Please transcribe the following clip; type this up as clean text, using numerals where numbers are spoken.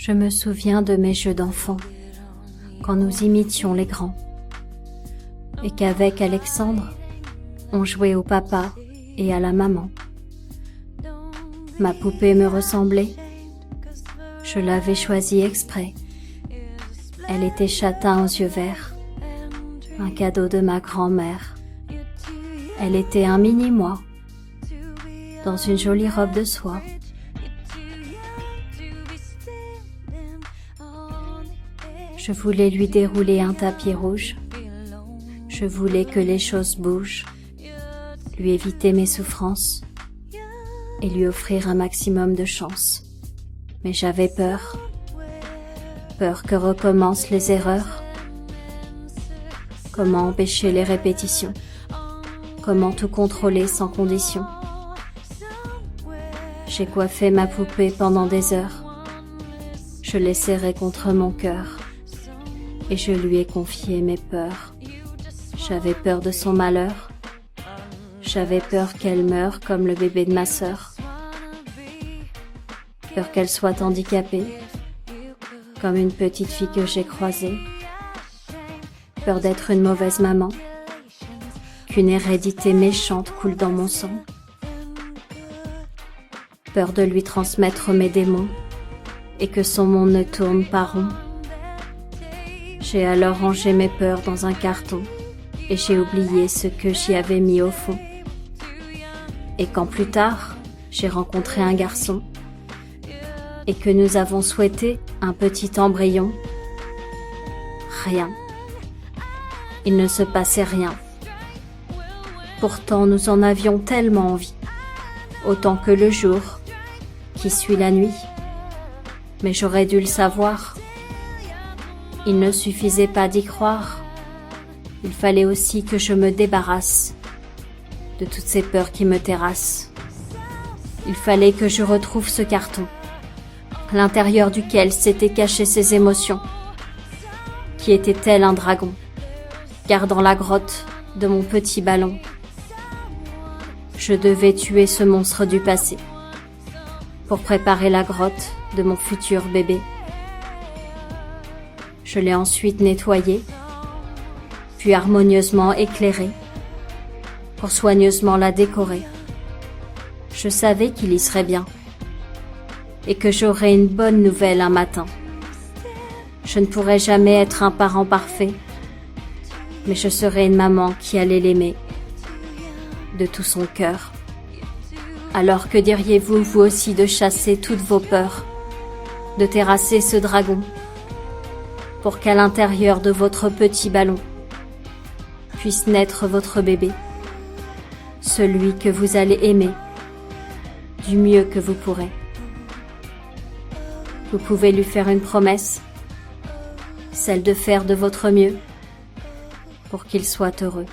Je me souviens de mes jeux d'enfant, quand nous imitions les grands, et qu'avec Alexandre, on jouait au papa et à la maman. Ma poupée me ressemblait, je l'avais choisie exprès. Elle était châtain aux yeux verts, un cadeau de ma grand-mère. Elle était un mini-moi, dans une jolie robe de soie. Je voulais lui dérouler un tapis rouge, je voulais que les choses bougent, lui éviter mes souffrances et lui offrir un maximum de chance. Mais j'avais peur que recommencent les erreurs. Comment empêcher les répétitions? Comment tout contrôler sans condition? J'ai coiffé ma poupée pendant des heures. Je l'ai serrée contre mon cœur et je lui ai confié mes peurs. J'avais peur de son malheur. J'avais peur qu'elle meure comme le bébé de ma sœur. Peur qu'elle soit handicapée, comme une petite fille que j'ai croisée. Peur d'être une mauvaise maman, qu'une hérédité méchante coule dans mon sang. Peur de lui transmettre mes démons et que son monde ne tourne pas rond. J'ai alors rangé mes peurs dans un carton et j'ai oublié ce que j'y avais mis au fond. Et quand plus tard, j'ai rencontré un garçon et que nous avons souhaité un petit embryon, rien. Il ne se passait rien. Pourtant nous en avions tellement envie, autant que le jour qui suit la nuit. Mais j'aurais dû le savoir. Il ne suffisait pas d'y croire. Il fallait aussi que je me débarrasse de toutes ces peurs qui me terrassent. Il fallait que je retrouve ce carton, à l'intérieur duquel s'étaient cachées ces émotions, qui était tel un dragon, gardant la grotte de mon petit ballon. Je devais tuer ce monstre du passé, pour préparer la grotte de mon futur bébé. Je l'ai ensuite nettoyé, puis harmonieusement éclairée, pour soigneusement la décorer. Je savais qu'il y serait bien, et que j'aurais une bonne nouvelle un matin. Je ne pourrais jamais être un parent parfait, mais je serais une maman qui allait l'aimer de tout son cœur. Alors que diriez-vous, vous aussi, de chasser toutes vos peurs, de terrasser ce dragon, pour qu'à l'intérieur de votre petit ballon puisse naître votre bébé, celui que vous allez aimer du mieux que vous pourrez. Vous pouvez lui faire une promesse, celle de faire de votre mieux pour qu'il soit heureux.